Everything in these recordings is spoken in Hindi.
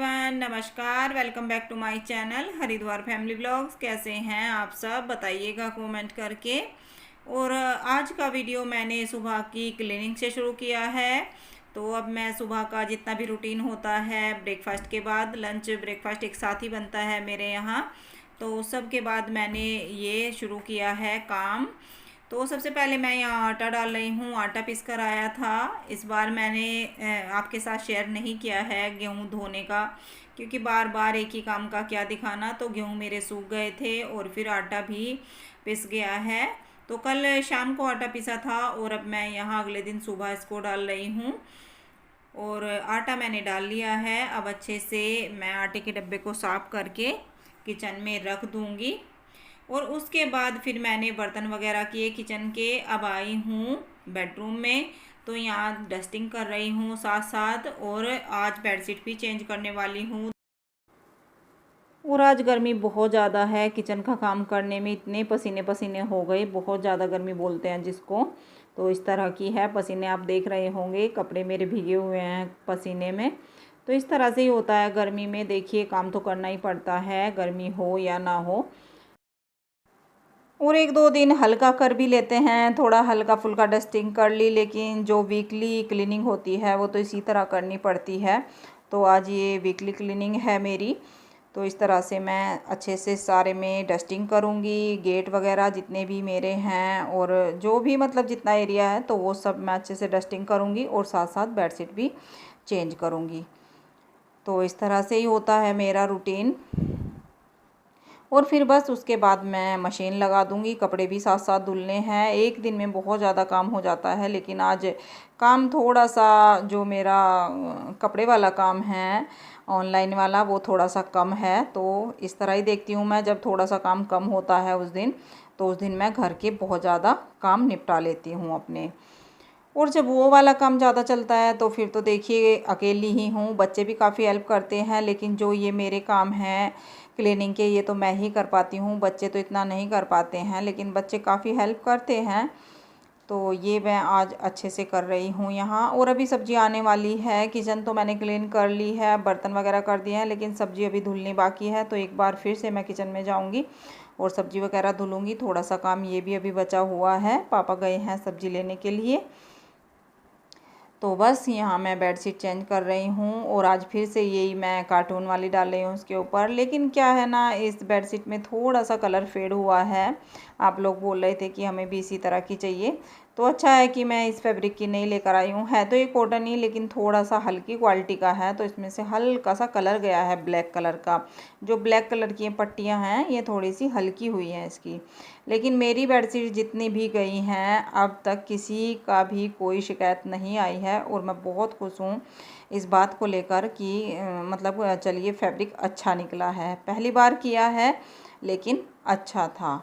एवरीवन, नमस्कार। Welcome back to my channel Haridwar family vlogs. कैसे हैं आप सब, बताइएगा कमेंट करके। और आज का वीडियो मैंने सुबह की क्लीनिंग से शुरू किया है। तो अब मैं सुबह का जितना भी रूटीन होता है, ब्रेकफास्ट के बाद, लंच ब्रेकफास्ट एक साथ ही बनता है मेरे यहाँ, तो सब के बाद मैंने ये शुरू किया है काम। तो सबसे पहले मैं यहाँ आटा डाल रही हूँ। आटा पीस कर आया था। इस बार मैंने आपके साथ शेयर नहीं किया है गेहूँ धोने का, क्योंकि बार बार एक ही काम का क्या दिखाना। तो गेहूँ मेरे सूख गए थे और फिर आटा भी पिस गया है। तो कल शाम को आटा पिसा था और अब मैं यहाँ अगले दिन सुबह इसको डाल रही हूँ। और आटा मैंने डाल लिया है। अब अच्छे से मैं आटे के डब्बे को साफ़ करके किचन में रख दूँगी। और उसके बाद फिर मैंने बर्तन वगैरह किए किचन के। अब आई हूँ बेडरूम में, तो यहाँ डस्टिंग कर रही हूँ साथ साथ। और आज बेडशीट भी चेंज करने वाली हूँ। और आज गर्मी बहुत ज़्यादा है। किचन का काम करने में इतने पसीने पसीने हो गए, बहुत ज़्यादा गर्मी बोलते हैं जिसको। तो इस तरह की है, पसीने आप देख रहे होंगे, कपड़े मेरे भीगे हुए हैं पसीने में। तो इस तरह से ही होता है गर्मी में। देखिए, काम तो करना ही पड़ता है, गर्मी हो या ना हो। और एक दो दिन हल्का कर भी लेते हैं, थोड़ा हल्का फुल्का डस्टिंग कर ली, लेकिन जो वीकली क्लीनिंग होती है वो तो इसी तरह करनी पड़ती है। तो आज ये वीकली क्लीनिंग है मेरी। तो इस तरह से मैं अच्छे से सारे में डस्टिंग करूँगी, गेट वगैरह जितने भी मेरे हैं और जो भी मतलब जितना एरिया है, तो वो सब मैं अच्छे से डस्टिंग करूँगी और साथ साथ बेडशीट भी चेंज करूँगी। तो इस तरह से ही होता है मेरा रूटीन। और फिर बस उसके बाद मैं मशीन लगा दूँगी। कपड़े भी साथ साथ धुलने हैं। एक दिन में बहुत ज़्यादा काम हो जाता है, लेकिन आज काम थोड़ा सा, जो मेरा कपड़े वाला काम है ऑनलाइन वाला, वो थोड़ा सा कम है। तो इस तरह ही देखती हूँ मैं, जब थोड़ा सा काम कम होता है उस दिन, तो उस दिन मैं घर के बहुत ज़्यादा काम निपटा लेती हूँ अपने। और जब वो वाला काम ज़्यादा चलता है तो फिर तो देखिए अकेली ही हूँ। बच्चे भी काफ़ी हेल्प करते हैं, लेकिन जो ये मेरे काम हैं क्लीनिंग के, ये तो मैं ही कर पाती हूँ। बच्चे तो इतना नहीं कर पाते हैं, लेकिन बच्चे काफ़ी हेल्प करते हैं। तो ये मैं आज अच्छे से कर रही हूँ यहाँ। और अभी सब्ज़ी आने वाली है। किचन तो मैंने क्लीन कर ली है, बर्तन वगैरह कर दिए हैं, लेकिन सब्ज़ी अभी धुलनी बाकी है। तो एक बार फिर से मैं किचन में जाऊँगी और सब्ज़ी वगैरह धुलूँगी। थोड़ा सा काम ये भी अभी बचा हुआ है। पापा गए हैं सब्ज़ी लेने के लिए। तो बस यहाँ मैं बेडशीट चेंज कर रही हूँ और आज फिर से यही मैं कार्टून वाली डाल रही हूँ उसके ऊपर। लेकिन क्या है ना, इस बेडशीट में थोड़ा सा कलर फेड हुआ है। आप लोग बोल रहे थे कि हमें भी इसी तरह की चाहिए, तो अच्छा है कि मैं इस फैब्रिक की नहीं लेकर आई हूँ। है तो ये कॉटन ही, लेकिन थोड़ा सा हल्की क्वालिटी का है, तो इसमें से हल्का सा कलर गया है ब्लैक कलर का। जो ब्लैक कलर की पट्टियाँ हैं, ये थोड़ी सी हल्की हुई हैं इसकी। लेकिन मेरी बेडशीट जितनी भी गई हैं, अब तक किसी का भी कोई शिकायत नहीं आई है। और मैं बहुत खुश हूँ इस बात को लेकर कि मतलब चलिए फैब्रिक अच्छा निकला है। पहली बार किया है, लेकिन अच्छा था।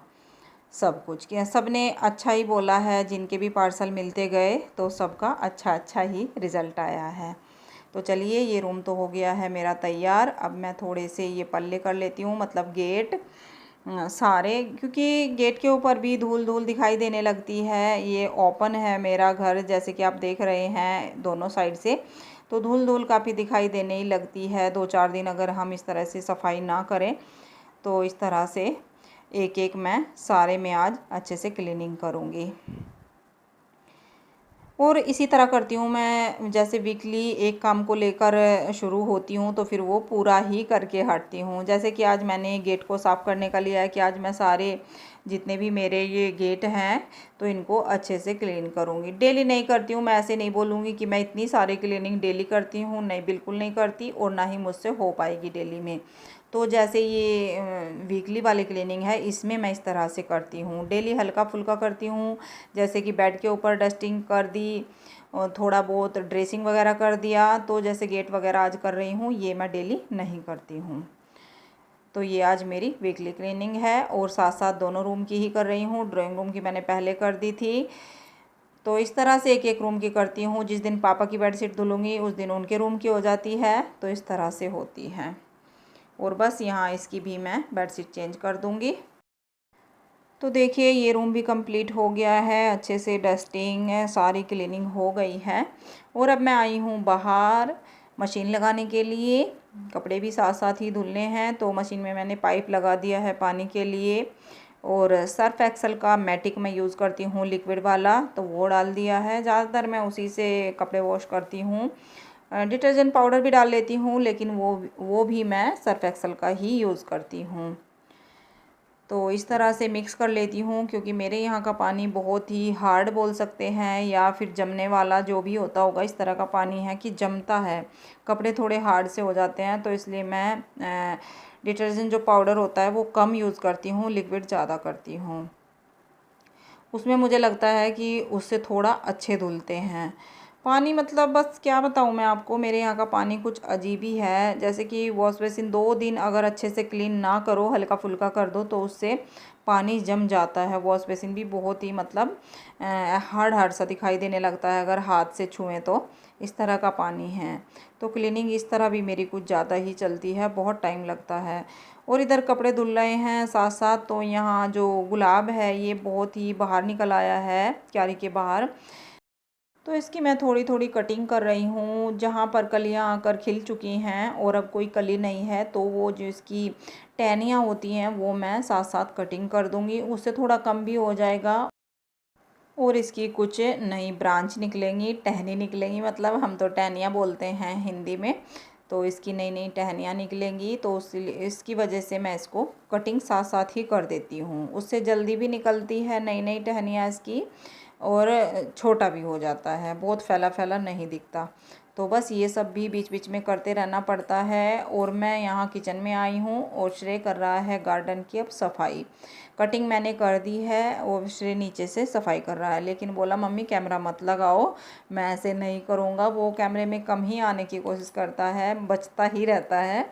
सब कुछ किया, सब ने अच्छा ही बोला है। जिनके भी पार्सल मिलते गए, तो सबका अच्छा अच्छा ही रिज़ल्ट आया है। तो चलिए, ये रूम तो हो गया है मेरा तैयार। अब मैं थोड़े से ये पल्ले कर लेती हूँ, मतलब गेट सारे, क्योंकि गेट के ऊपर भी धूल धूल दिखाई देने लगती है। ये ओपन है मेरा घर, जैसे कि आप देख रहे हैं दोनों साइड से, तो धूल धूल काफ़ी दिखाई देने ही लगती है। 2-4 दिन अगर हम इस तरह से सफाई ना करें, तो इस तरह से एक एक मैं सारे में आज अच्छे से क्लीनिंग करूँगी। और इसी तरह करती हूँ मैं, जैसे वीकली एक काम को लेकर शुरू होती हूँ, तो फिर वो पूरा ही करके हटती हूँ। जैसे कि आज मैंने गेट को साफ़ करने का लिया है कि आज मैं सारे जितने भी मेरे ये गेट हैं, तो इनको अच्छे से क्लीन करूँगी। डेली नहीं करती हूँ, मैं ऐसे नहीं बोलूँगी कि मैं इतनी सारी क्लीनिंग डेली करती हूँ, नहीं, बिल्कुल नहीं करती, और ना ही मुझसे हो पाएगी डेली में। तो जैसे ये वीकली वाली क्लीनिंग है, इसमें मैं इस तरह से करती हूँ। डेली हल्का फुल्का करती हूँ, जैसे कि बेड के ऊपर डस्टिंग कर दी और थोड़ा बहुत ड्रेसिंग वगैरह कर दिया। तो जैसे गेट वगैरह आज कर रही हूँ, ये मैं डेली नहीं करती हूँ। तो ये आज मेरी वीकली क्लीनिंग है। और साथ साथ दोनों रूम की ही कर रही हूँ। ड्राइंग रूम की मैंने पहले कर दी थी। तो इस तरह से एक एक रूम की करती हूँ। जिस दिन पापा की बेडशीट धुलूँगी, उस दिन उनके रूम की हो जाती है। तो इस तरह से होती है। और बस यहाँ इसकी भी मैं बेडशीट चेंज कर दूँगी। तो देखिए, ये रूम भी कंप्लीट हो गया है, अच्छे से डस्टिंग सारी क्लीनिंग हो गई है। और अब मैं आई हूँ बाहर मशीन लगाने के लिए। कपड़े भी साथ साथ ही धुलने हैं, तो मशीन में मैंने पाइप लगा दिया है पानी के लिए। और सर्फ एक्सेल का मैटिक मैं यूज़ करती हूँ लिक्विड वाला, तो वो डाल दिया है। ज़्यादातर मैं उसी से कपड़े वॉश करती हूँ। डिटर्जेंट पाउडर भी डाल लेती हूँ, लेकिन वो भी मैं सर्फ एक्सेल का ही यूज़ करती हूँ। तो इस तरह से मिक्स कर लेती हूँ, क्योंकि मेरे यहाँ का पानी बहुत ही हार्ड बोल सकते हैं, या फिर जमने वाला जो भी होता होगा, इस तरह का पानी है कि जमता है, कपड़े थोड़े हार्ड से हो जाते हैं। तो इसलिए मैं डिटर्जेंट जो पाउडर होता है वो कम यूज़ करती हूँ, लिक्विड ज़्यादा करती हूँ। उसमें मुझे लगता है कि उससे थोड़ा अच्छे धुलते हैं पानी। मतलब बस क्या बताऊँ मैं आपको, मेरे यहाँ का पानी कुछ अजीब ही है। जैसे कि वॉश बेसिन 2 दिन अगर अच्छे से क्लीन ना करो, हल्का फुल्का कर दो, तो उससे पानी जम जाता है। वॉश बेसिन भी बहुत ही मतलब हार्ड हार्ड सा दिखाई देने लगता है अगर हाथ से छुएं तो। इस तरह का पानी है। तो क्लीनिंग इस तरह भी मेरी कुछ ज़्यादा ही चलती है, बहुत टाइम लगता है। और इधर कपड़े धुल रहे हैं साथ साथ। तो यहाँ जो गुलाब है ये बहुत ही बाहर निकल आया है क्यारी के बाहर, तो इसकी मैं थोड़ी थोड़ी कटिंग कर रही हूँ। जहाँ पर कलियाँ आकर खिल चुकी हैं और अब कोई कली नहीं है, तो वो जो इसकी टहनियाँ होती हैं वो मैं साथ साथ कटिंग कर दूँगी, उससे थोड़ा कम भी हो जाएगा। और इसकी कुछ नई ब्रांच निकलेंगी, टहनी निकलेंगी, मतलब हम तो टहनियाँ बोलते हैं हिंदी में। तो इसकी नई नई टहनियाँ निकलेंगी, तो इसकी वजह से मैं इसको कटिंग साथ साथ ही कर देती हूँ। उससे जल्दी भी निकलती है नई नई टहनियाँ इसकी, और छोटा भी हो जाता है, बहुत फैला फैला नहीं दिखता। तो बस ये सब भी बीच बीच में करते रहना पड़ता है। और मैं यहाँ किचन में आई हूँ और श्रेय कर रहा है गार्डन की अब सफाई। कटिंग मैंने कर दी है और श्रेय नीचे से सफाई कर रहा है, लेकिन बोला मम्मी कैमरा मत लगाओ, मैं ऐसे नहीं करूँगा। वो कैमरे में कम ही आने की कोशिश करता है, बचता ही रहता है।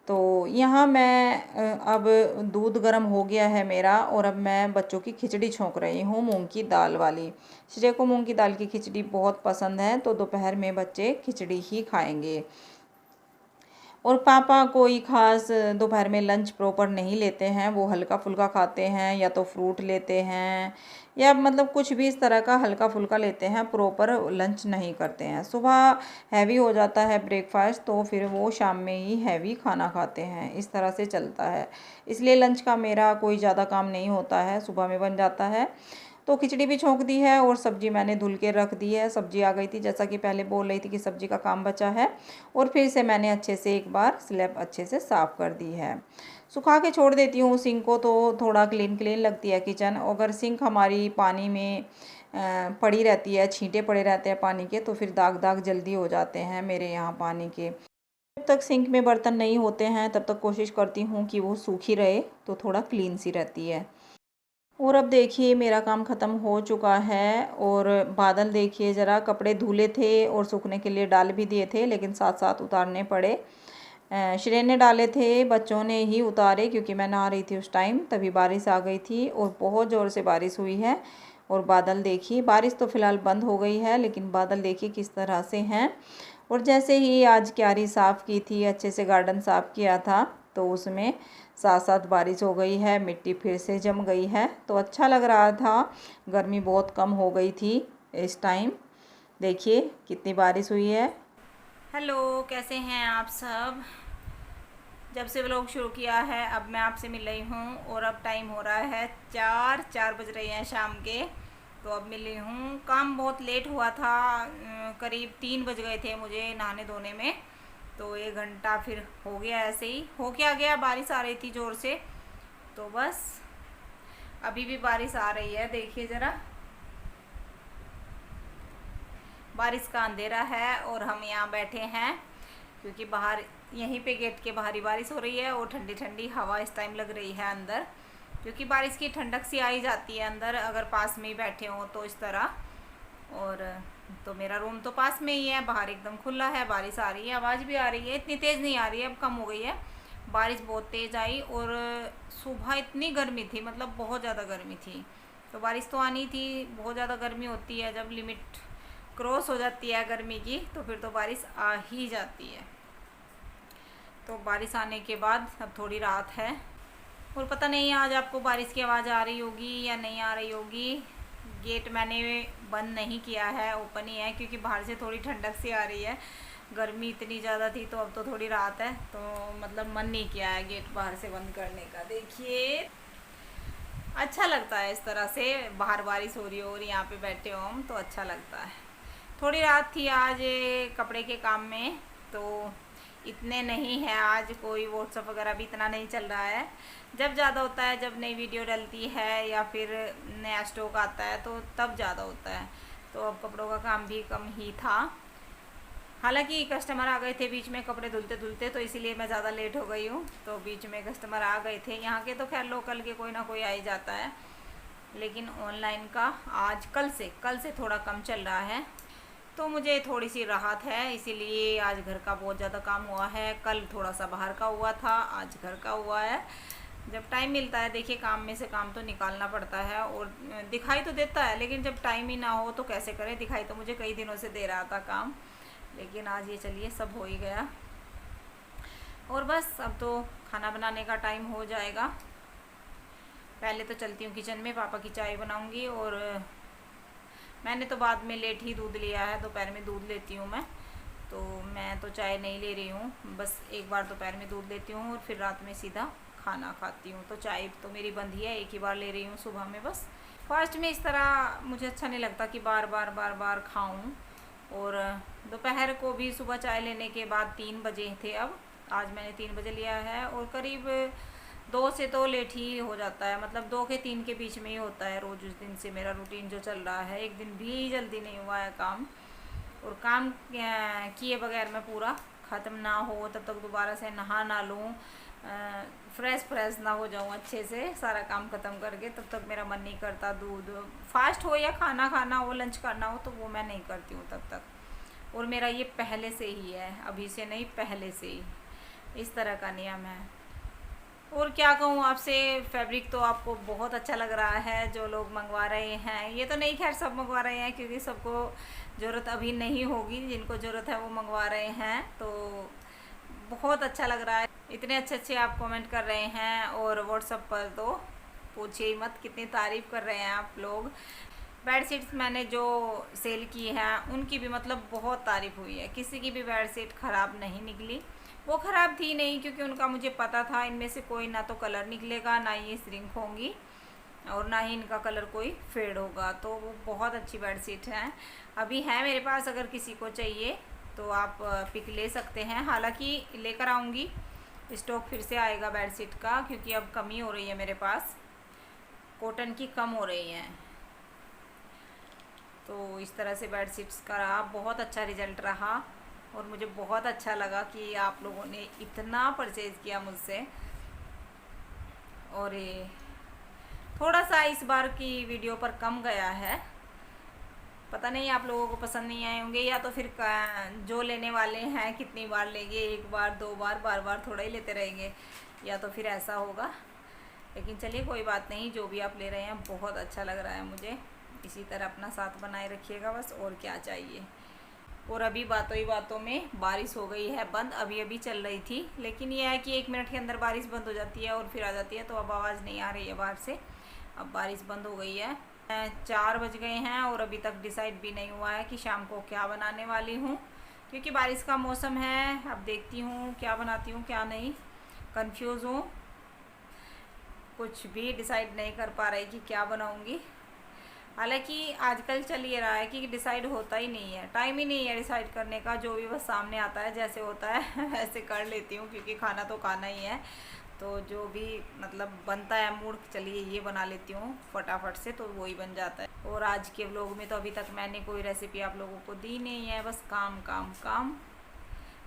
तो यहाँ मैं अब दूध गर्म हो गया है मेरा, और अब मैं बच्चों की खिचड़ी छोंक रही हूँ, मूंग की दाल वाली। श्रेय को मूंग की दाल की खिचड़ी बहुत पसंद है, तो दोपहर में बच्चे खिचड़ी ही खाएंगे। और पापा कोई ख़ास दोपहर में लंच प्रॉपर नहीं लेते हैं, वो हल्का फुल्का खाते हैं, या तो फ्रूट लेते हैं, या मतलब कुछ भी इस तरह का हल्का फुल्का लेते हैं, प्रॉपर लंच नहीं करते हैं। सुबह हैवी हो जाता है ब्रेकफास्ट, तो फिर वो शाम में ही हैवी खाना खाते हैं, इस तरह से चलता है। इसलिए लंच का मेरा कोई ज़्यादा काम नहीं होता है, सुबह में बन जाता है। तो खिचड़ी भी छोंक दी है और सब्ज़ी मैंने धुल के रख दी है। सब्ज़ी आ गई थी, जैसा कि पहले बोल रही थी कि सब्ज़ी का काम बचा है, और फिर से मैंने अच्छे से एक बार स्लैब अच्छे से साफ़ कर दी है। सुखा के छोड़ देती हूँ सिंक को, तो थोड़ा क्लीन क्लीन लगती है किचन। अगर सिंक हमारी पानी में पड़ी रहती है, छींटे पड़े रहते हैं पानी के, तो फिर दाग दाग जल्दी हो जाते हैं मेरे यहाँ पानी के। जब तक सिंक में बर्तन नहीं होते हैं तब तक कोशिश करती हूँ कि वो सूखी रहे, तो थोड़ा क्लीन सी रहती है। और अब देखिए मेरा काम ख़त्म हो चुका है। और बादल देखिए ज़रा, कपड़े धुले थे और सूखने के लिए डाल भी दिए थे, लेकिन साथ साथ उतारने पड़े। श्रेय ने डाले थे, बच्चों ने ही उतारे, क्योंकि मैं नहा रही थी उस टाइम, तभी बारिश आ गई थी और बहुत ज़ोर से बारिश हुई है। और बादल देखिए, बारिश तो फ़िलहाल बंद हो गई है, लेकिन बादल देखिए किस तरह से हैं। और जैसे ही आज क्यारी साफ़ की थी, अच्छे से गार्डन साफ़ किया था, तो उसमें साथ साथ बारिश हो गई है, मिट्टी फिर से जम गई है, तो अच्छा लग रहा था। गर्मी बहुत कम हो गई थी इस टाइम। देखिए कितनी बारिश हुई है। हेलो, कैसे हैं आप सब? जब से व्लॉग शुरू किया है अब मैं आपसे मिल रही हूँ, और अब टाइम हो रहा है 4 बज रहे हैं शाम के। तो अब मिली हूँ। काम बहुत लेट हुआ था, करीब 3 बज गए थे मुझे नहाने धोने में, तो 1 घंटा फिर हो गया, ऐसे ही हो क्या गया, बारिश आ रही थी ज़ोर से। तो बस अभी भी बारिश आ रही है, देखिए ज़रा, बारिश का अंधेरा है और हम यहाँ बैठे हैं, क्योंकि बाहर यहीं पे गेट के बाहर ही बारिश हो रही है, और ठंडी ठंडी हवा इस टाइम लग रही है अंदर, क्योंकि बारिश की ठंडक सी आई जाती है अंदर अगर पास में ही बैठे हों तो इस तरह। और तो मेरा रूम तो पास में ही है, बाहर एकदम खुला है, बारिश आ रही है, आवाज़ भी आ रही है, इतनी तेज़ नहीं आ रही है, अब कम हो गई है। बारिश बहुत तेज़ आई, और सुबह इतनी गर्मी थी, मतलब बहुत ज़्यादा गर्मी थी। तो बारिश तो आनी थी, बहुत ज़्यादा गर्मी होती है, जब लिमिट क्रॉस हो जाती है गर्मी की, तो फिर तो बारिश आ ही जाती है। तो बारिश आने के बाद अब थोड़ी राहत है। और पता नहीं आज आपको बारिश की आवाज़ आ रही होगी या नहीं आ रही होगी। गेट मैंने बंद नहीं किया है, ओपन ही है, क्योंकि बाहर से थोड़ी ठंडक सी आ रही है। गर्मी इतनी ज़्यादा थी, तो अब तो थोड़ी राहत है, तो मतलब मन नहीं किया है गेट बाहर से बंद करने का। देखिए अच्छा लगता है इस तरह से, बाहर बारिश हो रही हो और यहाँ पे बैठे हो हम, तो अच्छा लगता है। थोड़ी रात थी आज कपड़े के काम में, तो इतने नहीं है आज, कोई व्हाट्सअप वगैरह भी इतना नहीं चल रहा है। जब ज़्यादा होता है, जब नई वीडियो डलती है या फिर नया स्टॉक आता है, तो तब ज़्यादा होता है। तो अब कपड़ों का काम भी कम ही था। हालांकि कस्टमर आ गए थे बीच में कपड़े धुलते धुलते, तो इसीलिए मैं ज़्यादा लेट हो गई हूँ। तो बीच में कस्टमर आ गए थे, यहाँ के तो खैर लोकल के कोई ना कोई आ ही जाता है, लेकिन ऑनलाइन का आज कल से थोड़ा कम चल रहा है, तो मुझे थोड़ी सी राहत है। इसीलिए आज घर का बहुत ज़्यादा काम हुआ है। कल थोड़ा सा बाहर का हुआ था, आज घर का हुआ है। जब टाइम मिलता है, देखिए काम में से काम तो निकालना पड़ता है, और दिखाई तो देता है, लेकिन जब टाइम ही ना हो तो कैसे करें। दिखाई तो मुझे कई दिनों से दे रहा था काम, लेकिन आज ये चलिए सब हो ही गया। और बस अब तो खाना बनाने का टाइम हो जाएगा। पहले तो चलती हूँ किचन में, पापा की चाय बनाऊँगी। और मैंने तो बाद में लेट ही दूध लिया है, दोपहर में दूध लेती हूँ मैं, तो मैं तो चाय नहीं ले रही हूँ। बस एक बार दोपहर में दूध लेती हूँ और फिर रात में सीधा खाना खाती हूँ। तो चाय तो मेरी बंद ही है, एक ही बार ले रही हूँ सुबह में बस। फास्ट में इस तरह मुझे अच्छा नहीं लगता कि बार बार खाऊं। और दोपहर को भी सुबह चाय लेने के बाद 3 बजे थे, अब आज मैंने 3 बजे लिया है, और करीब 2 से तो लेट ही हो जाता है, मतलब 2 के 3 के बीच में ही होता है रोज़। उस दिन से मेरा रूटीन जो चल रहा है, एक दिन भी जल्दी नहीं हुआ है काम। और काम किए बगैर मैं पूरा ख़त्म ना हो तब तक दोबारा से नहा ना लूँ, फ्रेश ना हो जाऊँ अच्छे से सारा काम ख़त्म करके, तब तक मेरा मन नहीं करता दूध फास्ट हो या खाना खाना हो, लंच करना हो, तो वो मैं नहीं करती हूँ तब तक। और मेरा ये पहले से ही है, अभी से नहीं, पहले से ही इस तरह का नियम है। और क्या कहूँ आपसे, फैब्रिक तो आपको बहुत अच्छा लग रहा है जो लोग मंगवा रहे हैं। ये तो नहीं, खैर सब मंगवा रहे हैं, क्योंकि सबको ज़रूरत अभी नहीं होगी, जिनको ज़रूरत है वो मंगवा रहे हैं। तो बहुत अच्छा लग रहा है, इतने अच्छे आप कमेंट कर रहे हैं, और व्हाट्सएप पर तो पूछिए ही मत, कितनी तारीफ़ कर रहे हैं आप लोग। बेडशीट्स मैंने जो सेल की हैं उनकी भी मतलब बहुत तारीफ़ हुई है, किसी की भी बेडशीट ख़राब नहीं निकली। वो ख़राब थी नहीं, क्योंकि उनका मुझे पता था इनमें से कोई ना तो कलर निकलेगा, ना ये श्रिंक होंगी, और ना ही इनका कलर कोई फेड होगा। तो वो बहुत अच्छी बेडशीट हैं, अभी है मेरे पास, अगर किसी को चाहिए तो आप पिक ले सकते हैं। हालांकि लेकर आऊँगी, स्टॉक फिर से आएगा बेडशीट का, क्योंकि अब कमी हो रही है मेरे पास, कॉटन की कम हो रही हैं। तो इस तरह से बेडशीट्स का रहा, बहुत अच्छा रिज़ल्ट रहा, और मुझे बहुत अच्छा लगा कि आप लोगों ने इतना परचेज़ किया मुझसे। और ये थोड़ा सा इस बार की वीडियो पर कम गया है, पता नहीं आप लोगों को पसंद नहीं आए होंगे, या तो फिर जो लेने वाले हैं कितनी बार लेंगे, 1 बार 2 बार, बार थोड़ा ही लेते रहेंगे, या तो फिर ऐसा होगा। लेकिन चलिए कोई बात नहीं, जो भी आप ले रहे हैं बहुत अच्छा लग रहा है मुझे। इसी तरह अपना साथ बनाए रखिएगा बस, और क्या चाहिए। और अभी बातों ही बातों में बारिश हो गई है बंद, अभी चल रही थी, लेकिन यह है कि 1 मिनट के अंदर बारिश बंद हो जाती है और फिर आ जाती है, तो अब आवाज़ नहीं आ रही है बाहर से। अब बारिश बंद हो गई है। 4 बज गए हैं और अभी तक डिसाइड भी नहीं हुआ है कि शाम को क्या बनाने वाली हूँ, क्योंकि बारिश का मौसम है। अब देखती हूँ क्या बनाती हूँ क्या नहीं, कंफ्यूज हूँ, कुछ भी डिसाइड नहीं कर पा रही कि क्या बनाऊँगी। हालांकि आजकल चल ये रहा है कि डिसाइड होता ही नहीं है, टाइम ही नहीं है डिसाइड करने का, जो भी बस सामने आता है जैसे होता है वैसे कर लेती हूँ, क्योंकि खाना तो खाना ही है। तो जो भी मतलब बनता है मूड, चलिए ये बना लेती हूँ फटाफट से, तो वही बन जाता है। और आज के व्लॉग में तो अभी तक मैंने कोई रेसिपी आप लोगों को दी नहीं है, बस काम काम काम।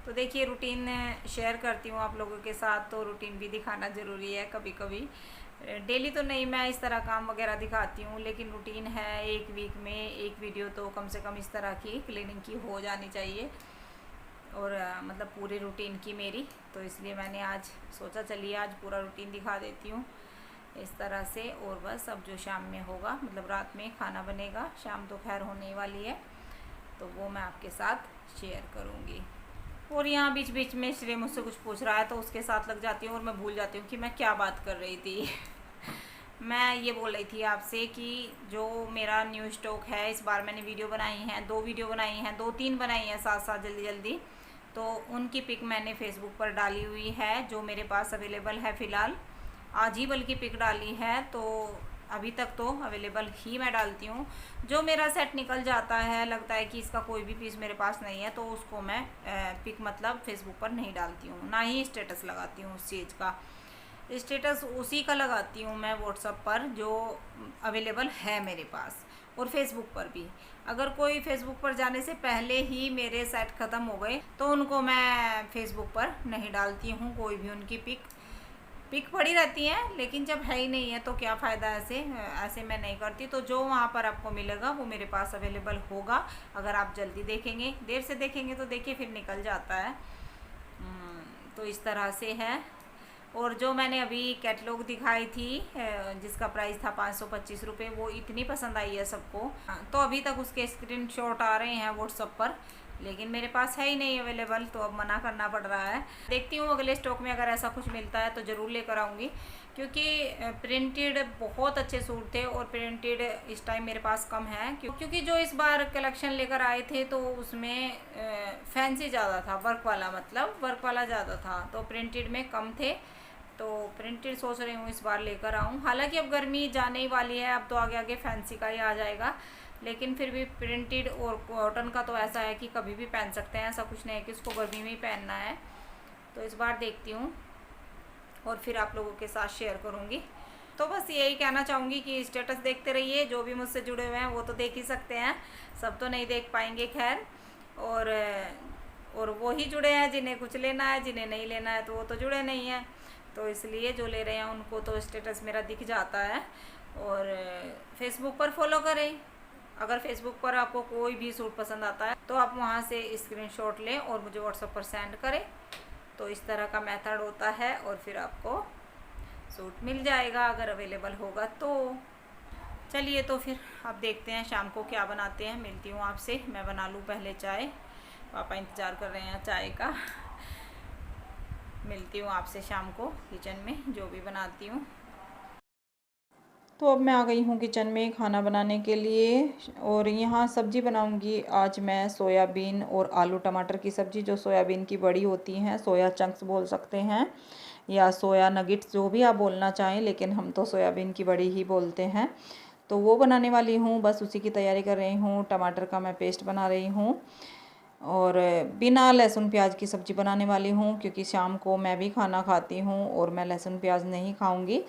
तो देखिए रूटीन शेयर करती हूँ आप लोगों के साथ, तो रूटीन भी दिखाना ज़रूरी है कभी कभी। डेली तो नहीं मैं इस तरह काम वगैरह दिखाती हूँ, लेकिन रूटीन है, 1 वीक में 1 वीडियो तो कम से कम इस तरह की क्लीनिंग की हो जानी चाहिए, और मतलब पूरी रूटीन की मेरी। तो इसलिए मैंने आज सोचा चलिए आज पूरा रूटीन दिखा देती हूँ इस तरह से। और बस अब जो शाम में होगा, मतलब रात में खाना बनेगा, शाम तो खैर होने वाली है, तो वो मैं आपके साथ शेयर करूँगी। और यहाँ बीच बीच में श्रेय मुझसे कुछ पूछ रहा है, तो उसके साथ लग जाती हूँ और मैं भूल जाती हूँ कि मैं क्या बात कर रही थी मैं ये बोल रही थी आपसे कि जो मेरा न्यू स्टॉक है, इस बार मैंने वीडियो बनाई हैं, 2 वीडियो बनाई हैं, 2-3 बनाई हैं साथ साथ जल्दी जल्दी। तो उनकी पिक मैंने फेसबुक पर डाली हुई है, जो मेरे पास अवेलेबल है फ़िलहाल। आज ही बल्कि पिक डाली है, तो अभी तक तो अवेलेबल ही मैं डालती हूँ। जो मेरा सेट निकल जाता है, लगता है कि इसका कोई भी पीस मेरे पास नहीं है, तो उसको मैं पिक मतलब फेसबुक पर नहीं डालती हूँ, ना ही स्टेटस लगाती हूँ उस चीज़ का। स्टेटस उसी का लगाती हूँ मैं व्हाट्सएप पर जो अवेलेबल है मेरे पास, और फेसबुक पर भी। अगर कोई फेसबुक पर जाने से पहले ही मेरे सेट ख़त्म हो गए तो उनको मैं फेसबुक पर नहीं डालती हूँ, कोई भी उनकी पिक पड़ी रहती हैं, लेकिन जब है ही नहीं है तो क्या फ़ायदा। ऐसे मैं नहीं करती। तो जो वहाँ पर आपको मिलेगा वो मेरे पास अवेलेबल होगा। अगर आप जल्दी देखेंगे, देर से देखेंगे तो देखिए फिर निकल जाता है। तो इस तरह से है। और जो मैंने अभी कैटलॉग दिखाई थी जिसका प्राइस था 525 रुपये, वो इतनी पसंद आई है सबको। तो अभी तक उसके स्क्रीनशॉट आ रहे हैं व्हाट्सएप पर, लेकिन मेरे पास है ही नहीं अवेलेबल, तो अब मना करना पड़ रहा है। देखती हूँ अगले स्टॉक में अगर ऐसा कुछ मिलता है तो ज़रूर लेकर आऊँगी, क्योंकि प्रिंटेड बहुत अच्छे सूट थे, और प्रिंटेड इस टाइम मेरे पास कम है, क्योंकि जो इस बार कलेक्शन लेकर आए थे तो उसमें फैंसी ज़्यादा था, वर्क वाला, मतलब वर्क वाला ज़्यादा था, तो प्रिंटेड में कम थे। तो प्रिंटेड सोच रही हूँ इस बार लेकर आऊँ। हालांकि अब गर्मी जाने ही वाली है, अब तो आगे आगे फैंसी का ही आ जाएगा, लेकिन फिर भी प्रिंटेड और कॉटन का तो ऐसा है कि कभी भी पहन सकते हैं, ऐसा कुछ नहीं है कि उसको गर्मी में ही पहनना है। तो इस बार देखती हूँ और फिर आप लोगों के साथ शेयर करूँगी। तो बस यही कहना चाहूँगी कि स्टेटस देखते रहिए, जो भी मुझसे जुड़े हुए हैं वो तो देख ही सकते हैं, सब तो नहीं देख पाएंगे खैर। और वो ही जुड़े हैं जिन्हें कुछ लेना है, जिन्हें नहीं लेना है तो वो तो जुड़े नहीं हैं। तो इसलिए जो ले रहे हैं उनको तो स्टेटस मेरा दिख जाता है। और फेसबुक पर फॉलो करें। अगर फेसबुक पर आपको कोई भी सूट पसंद आता है तो आप वहाँ से स्क्रीनशॉट लें और मुझे व्हाट्सएप पर सेंड करें। तो इस तरह का मेथड होता है, और फिर आपको सूट मिल जाएगा अगर अवेलेबल होगा तो। चलिए तो फिर अब देखते हैं शाम को क्या बनाते हैं। मिलती हूँ आपसे। मैं बना लूँ पहले चाय, पापा इंतज़ार कर रहे हैं चाय का। मिलती हूँ आपसे शाम को किचन में, जो भी बनाती हूँ। तो अब मैं आ गई हूँ किचन में खाना बनाने के लिए, और यहाँ सब्ज़ी बनाऊँगी आज मैं सोयाबीन और आलू टमाटर की सब्ज़ी। जो सोयाबीन की बड़ी होती हैं, सोया चंक्स बोल सकते हैं या सोया नगिट्स, जो भी आप बोलना चाहें, लेकिन हम तो सोयाबीन की बड़ी ही बोलते हैं। तो वो बनाने वाली हूँ, बस उसी की तैयारी कर रही हूँ। टमाटर का मैं पेस्ट बना रही हूँ, और बिना लहसुन प्याज की सब्ज़ी बनाने वाली हूँ, क्योंकि शाम को मैं भी खाना खाती हूँ और मैं लहसुन प्याज नहीं खाऊंगी।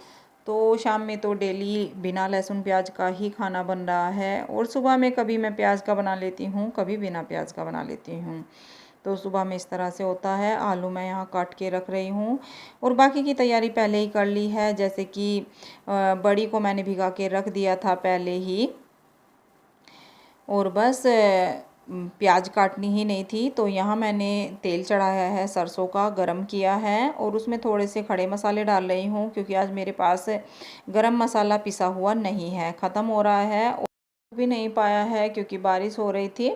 तो शाम में तो डेली बिना लहसुन प्याज का ही खाना बन रहा है, और सुबह में कभी मैं प्याज का बना लेती हूँ, कभी बिना प्याज का बना लेती हूँ। तो सुबह में इस तरह से होता है। आलू मैं यहाँ काट के रख रही हूँ, और बाकी की तैयारी पहले ही कर ली है। जैसे कि बड़ी को मैंने भिगा के रख दिया था पहले ही, और बस प्याज काटनी ही नहीं थी। तो यहाँ मैंने तेल चढ़ाया है, सरसों का गरम किया है, और उसमें थोड़े से खड़े मसाले डाल रही हूँ, क्योंकि आज मेरे पास गरम मसाला पिसा हुआ नहीं है, ख़त्म हो रहा है, और भी नहीं पाया है क्योंकि बारिश हो रही थी।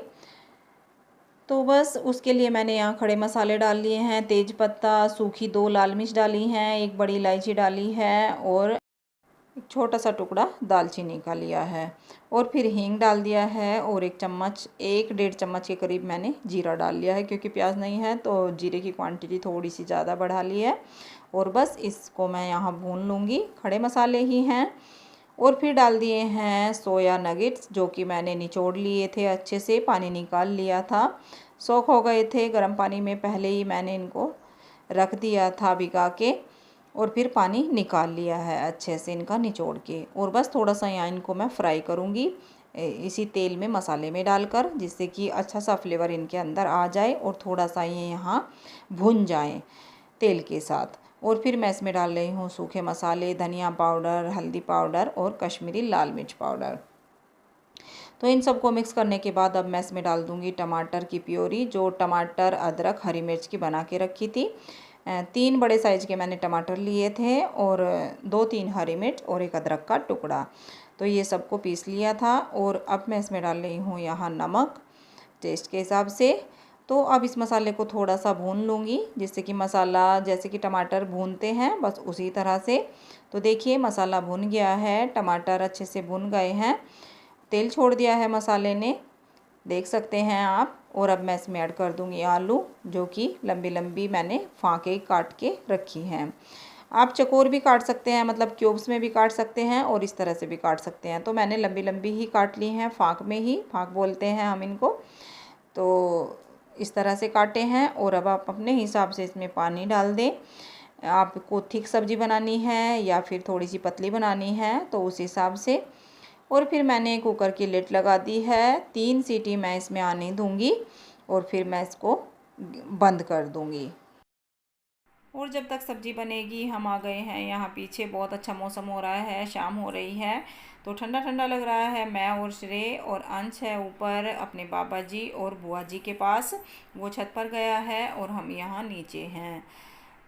तो बस उसके लिए मैंने यहाँ खड़े मसाले डाल लिए हैं। तेज पत्ता, सूखी 2 लाल मिर्च डाली हैं, 1 बड़ी इलायची डाली है, और एक छोटा सा टुकड़ा दालचीनी का लिया है, और फिर हींग डाल दिया है, और 1 डेढ़ चम्मच के करीब मैंने जीरा डाल लिया है, क्योंकि प्याज नहीं है तो जीरे की क्वांटिटी थोड़ी सी ज़्यादा बढ़ा ली है। और बस इसको मैं यहाँ भून लूँगी, खड़े मसाले ही हैं। और फिर डाल दिए हैं सोया नगेट्स, जो कि मैंने निचोड़ लिए थे, अच्छे से पानी निकाल लिया था, सोख हो गए थे गर्म पानी में, पहले ही मैंने इनको रख दिया था भिगा के, और फिर पानी निकाल लिया है अच्छे से इनका निचोड़ के। और बस थोड़ा सा यहाँ इनको मैं फ्राई करूँगी इसी तेल में मसाले में डालकर, जिससे कि अच्छा सा फ्लेवर इनके अंदर आ जाए, और थोड़ा सा ये यहाँ भुन जाए तेल के साथ। और फिर मैं इसमें डाल रही हूँ सूखे मसाले, धनिया पाउडर, हल्दी पाउडर और कश्मीरी लाल मिर्च पाउडर। तो इन सबको मिक्स करने के बाद अब मैं इसमें डाल दूँगी टमाटर की प्योरी, जो टमाटर, अदरक, हरी मिर्च की बना के रखी थी। 3 बड़े साइज़ के मैंने टमाटर लिए थे, और 2-3 हरी मिर्च और 1 अदरक का टुकड़ा। तो ये सबको पीस लिया था। और अब मैं इसमें डाल रही हूँ यहाँ नमक टेस्ट के हिसाब से। तो अब इस मसाले को थोड़ा सा भून लूँगी, जिससे कि मसाला, जैसे कि टमाटर भूनते हैं बस उसी तरह से। तो देखिए मसाला भुन गया है, टमाटर अच्छे से भुन गए हैं, तेल छोड़ दिया है मसाले ने। देख सकते हैं आप। और अब मैं इसमें ऐड कर दूँगी आलू, जो कि लंबी लंबी मैंने फाँके काट के रखी हैं। आप चकोर भी काट सकते हैं, मतलब क्यूब्स में भी काट सकते हैं और इस तरह से भी काट सकते हैं। तो मैंने लंबी लंबी ही काट ली हैं, फाँक में ही, फाँक बोलते हैं हम इनको। तो इस तरह से काटे हैं। और अब आप अपने हिसाब से इसमें पानी डाल दें। आपको थिक सब्ज़ी बनानी है या फिर थोड़ी सी पतली बनानी है तो उस हिसाब से। और फिर मैंने कुकर की लिड लगा दी है, 3 सीटी मैं इसमें आने दूंगी और फिर मैं इसको बंद कर दूंगी। और जब तक सब्ज़ी बनेगी, हम आ गए हैं यहाँ पीछे। बहुत अच्छा मौसम हो रहा है, शाम हो रही है तो ठंडा ठंडा लग रहा है। मैं और श्रेय और अंश है ऊपर अपने बाबा जी और बुआ जी के पास, वो छत पर गया है और हम यहाँ नीचे हैं।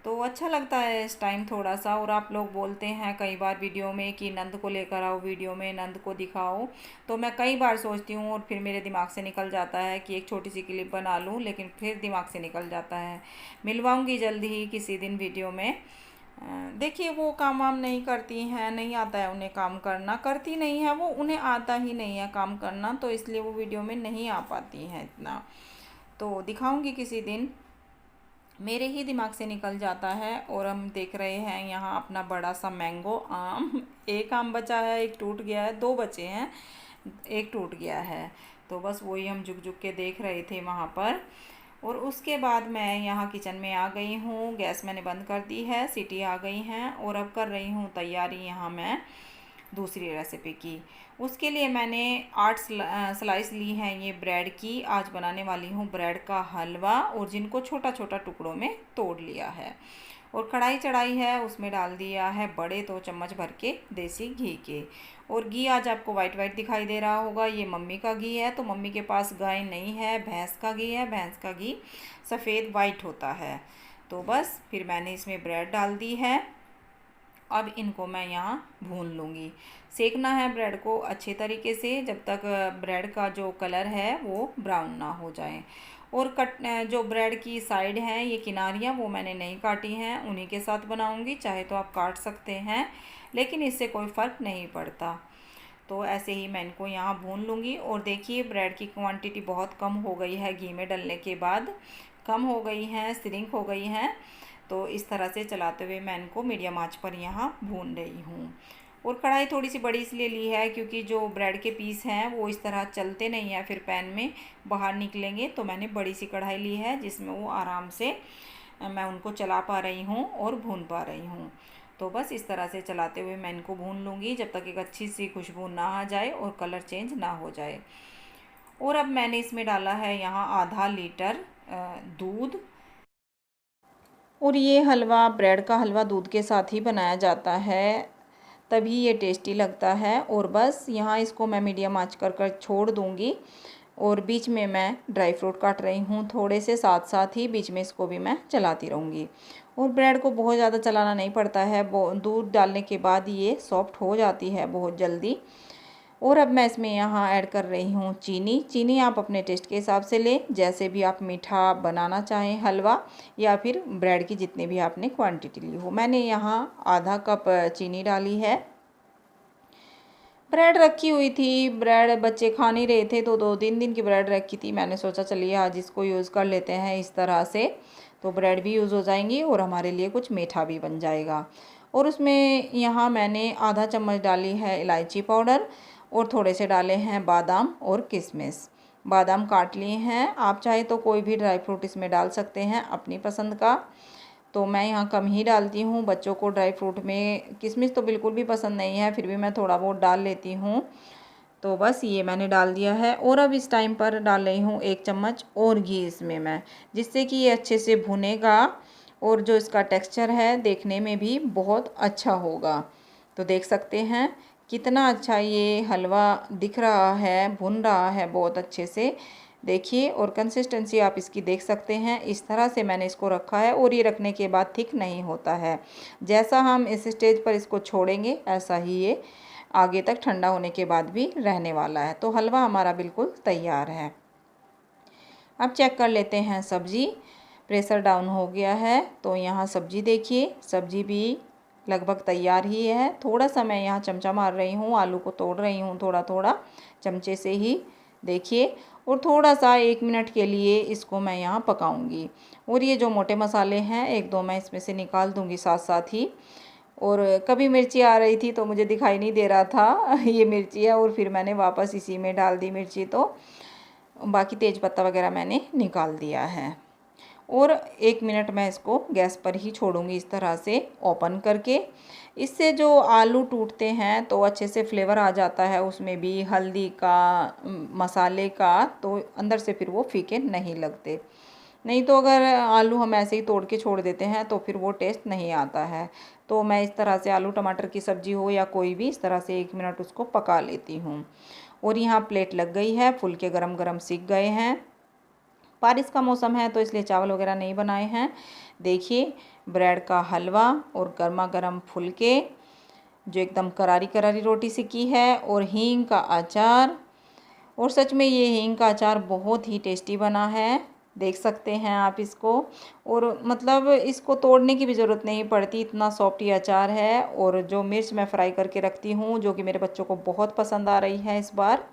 तो अच्छा लगता है इस टाइम थोड़ा सा। और आप लोग बोलते हैं कई बार वीडियो में कि नंद को लेकर आओ, वीडियो में नंद को दिखाओ। तो मैं कई बार सोचती हूँ और फिर मेरे दिमाग से निकल जाता है कि एक छोटी सी क्लिप बना लूँ, लेकिन फिर दिमाग से निकल जाता है। मिलवाऊँगी जल्दी ही किसी दिन वीडियो में। देखिए वो काम वाम नहीं करती हैं, नहीं आता है उन्हें काम करना, करती नहीं है वो, उन्हें आता ही नहीं है काम करना, तो इसलिए वो वीडियो में नहीं आ पाती हैं इतना। तो दिखाऊँगी किसी दिन, मेरे ही दिमाग से निकल जाता है। और हम देख रहे हैं यहाँ अपना बड़ा सा मैंगो आम। एक आम बचा है, एक टूट गया है, 2 बचे हैं, एक टूट गया है। तो बस वही हम झुक झुक के देख रहे थे वहाँ पर। और उसके बाद मैं यहाँ किचन में आ गई हूँ, गैस मैंने बंद कर दी है, सीटी आ गई हैं और अब कर रही हूँ तैयारी यहाँ मैं दूसरी रेसिपी की। उसके लिए मैंने 8 स्लाइस ली हैं ये ब्रेड की। आज बनाने वाली हूँ ब्रेड का हलवा, और जिनको छोटा छोटा टुकड़ों में तोड़ लिया है। और कढ़ाई चढ़ाई है, उसमें डाल दिया है बड़े 2 चम्मच भर के देसी घी के। और घी आज आपको वाइट वाइट दिखाई दे रहा होगा, ये मम्मी का घी है। तो मम्मी के पास गाय नहीं है, भैंस का घी है। भैंस का घी सफ़ेद वाइट होता है। तो बस फिर मैंने इसमें ब्रेड डाल दी है। अब इनको मैं यहाँ भून लूँगी। सेकना है ब्रेड को अच्छे तरीके से जब तक ब्रेड का जो कलर है वो ब्राउन ना हो जाए। और जो ब्रेड की साइड हैं, ये किनारियाँ, वो मैंने नहीं काटी हैं, उन्हीं के साथ बनाऊँगी। चाहे तो आप काट सकते हैं, लेकिन इससे कोई फ़र्क नहीं पड़ता। तो ऐसे ही मैं इनको यहाँ भून लूँगी। और देखिए ब्रेड की क्वांटिटी बहुत कम हो गई है, घी में डलने के बाद कम हो गई हैं, श्रिंक हो गई हैं। तो इस तरह से चलाते हुए मैं इनको मीडियम आंच पर यहाँ भून रही हूँ। और कढ़ाई थोड़ी सी बड़ी इसलिए ली है क्योंकि जो ब्रेड के पीस हैं वो इस तरह चलते नहीं हैं, फिर पैन में बाहर निकलेंगे। तो मैंने बड़ी सी कढ़ाई ली है जिसमें वो आराम से मैं उनको चला पा रही हूँ और भून पा रही हूँ। तो बस इस तरह से चलाते हुए मैं इनको भून लूँगी जब तक एक अच्छी सी खुशबू ना आ जाए और कलर चेंज ना हो जाए। और अब मैंने इसमें डाला है यहाँ आधा लीटर दूध। और ये हलवा, ब्रेड का हलवा, दूध के साथ ही बनाया जाता है, तभी ये टेस्टी लगता है। और बस यहाँ इसको मैं मीडियम आंच कर छोड़ दूँगी। और बीच में मैं ड्राई फ्रूट काट रही हूँ थोड़े से, साथ साथ ही बीच में इसको भी मैं चलाती रहूँगी। और ब्रेड को बहुत ज़्यादा चलाना नहीं पड़ता है, दूध डालने के बाद ये सॉफ्ट हो जाती है बहुत जल्दी। और अब मैं इसमें यहाँ ऐड कर रही हूँ चीनी। चीनी आप अपने टेस्ट के हिसाब से लें, जैसे भी आप मीठा बनाना चाहें हलवा, या फिर ब्रेड की जितनी भी आपने क्वांटिटी ली हो। मैंने यहाँ आधा कप चीनी डाली है। ब्रेड रखी हुई थी, ब्रेड बच्चे खा नहीं रहे थे, तो 2-3 दिन की ब्रेड रखी थी। मैंने सोचा चलिए आज इसको यूज़ कर लेते हैं इस तरह से, तो ब्रेड भी यूज़ हो जाएंगी और हमारे लिए कुछ मीठा भी बन जाएगा। और उसमें यहाँ मैंने आधा चम्मच डाली है इलायची पाउडर, और थोड़े से डाले हैं बादाम और किशमिश। बादाम काट लिए हैं, आप चाहे तो कोई भी ड्राई फ्रूट इसमें डाल सकते हैं अपनी पसंद का। तो मैं यहाँ कम ही डालती हूँ, बच्चों को ड्राई फ्रूट में किशमिश तो बिल्कुल भी पसंद नहीं है, फिर भी मैं थोड़ा बहुत डाल लेती हूँ। तो बस ये मैंने डाल दिया है। और अब इस टाइम पर डाल रही हूँ 1 चम्मच और घी इसमें मैं, जिससे कि ये अच्छे से भुनेगा और जो इसका टेक्सचर है देखने में भी बहुत अच्छा होगा। तो देख सकते हैं कितना अच्छा ये हलवा दिख रहा है, भुन रहा है बहुत अच्छे से। देखिए, और कंसिस्टेंसी आप इसकी देख सकते हैं, इस तरह से मैंने इसको रखा है। और ये रखने के बाद थिक नहीं होता है, जैसा हम इस स्टेज पर इसको छोड़ेंगे ऐसा ही ये आगे तक ठंडा होने के बाद भी रहने वाला है। तो हलवा हमारा बिल्कुल तैयार है। अब चेक कर लेते हैं सब्ज़ी। प्रेशर डाउन हो गया है, तो यहाँ सब्ज़ी देखिए, सब्ज़ी भी लगभग तैयार ही है। थोड़ा सा मैं यहाँ चमचा मार रही हूँ, आलू को तोड़ रही हूँ थोड़ा थोड़ा चमचे से ही, देखिए। और थोड़ा सा 1 मिनट के लिए इसको मैं यहाँ पकाऊंगी। और ये जो मोटे मसाले हैं 1-2 मैं इसमें से निकाल दूंगी साथ साथ ही। और कभी मिर्ची आ रही थी तो मुझे दिखाई नहीं दे रहा था ये मिर्ची है, और फिर मैंने वापस इसी में डाल दी मिर्ची। तो बाकी तेज पत्ता वगैरह मैंने निकाल दिया है। और 1 मिनट मैं इसको गैस पर ही छोड़ूंगी इस तरह से ओपन करके। इससे जो आलू टूटते हैं तो अच्छे से फ्लेवर आ जाता है उसमें भी, हल्दी का, मसाले का, तो अंदर से फिर वो फीके नहीं लगते। नहीं तो अगर आलू हम ऐसे ही तोड़ के छोड़ देते हैं तो फिर वो टेस्ट नहीं आता है। तो मैं इस तरह से आलू टमाटर की सब्ज़ी हो या कोई भी, इस तरह से 1 मिनट उसको पका लेती हूँ। और यहाँ प्लेट लग गई है, फुलके गरम गरम सिक गए हैं। बारिश का मौसम है तो इसलिए चावल वगैरह नहीं बनाए हैं। देखिए ब्रेड का हलवा और गर्मा गर्म फुलके, जो एकदम करारी करारी रोटी सिकी है, और हींग का अचार। और सच में ये हींग का अचार बहुत ही टेस्टी बना है, देख सकते हैं आप इसको। और मतलब इसको तोड़ने की भी ज़रूरत नहीं पड़ती, इतना सॉफ्ट ये अचार है। और जो मिर्च मैं फ्राई करके रखती हूँ, जो कि मेरे बच्चों को बहुत पसंद आ रही है इस बार,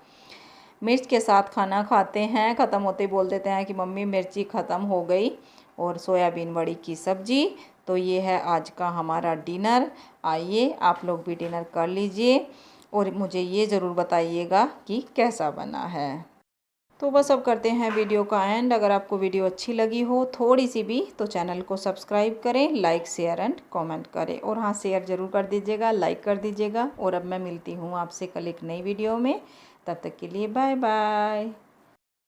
मिर्च के साथ खाना खाते हैं, ख़त्म होते ही बोल देते हैं कि मम्मी मिर्ची ख़त्म हो गई। और सोयाबीन बड़ी की सब्ज़ी। तो ये है आज का हमारा डिनर। आइए आप लोग भी डिनर कर लीजिए और मुझे ये ज़रूर बताइएगा कि कैसा बना है। तो बस अब करते हैं वीडियो का एंड। अगर आपको वीडियो अच्छी लगी हो थोड़ी सी भी तो चैनल को सब्सक्राइब करें, लाइक शेयर एंड कमेंट करें। और हाँ, शेयर ज़रूर कर दीजिएगा, लाइक कर दीजिएगा। और अब मैं मिलती हूँ आपसे कल एक नई वीडियो में। तब तक के लिए बाय बाय।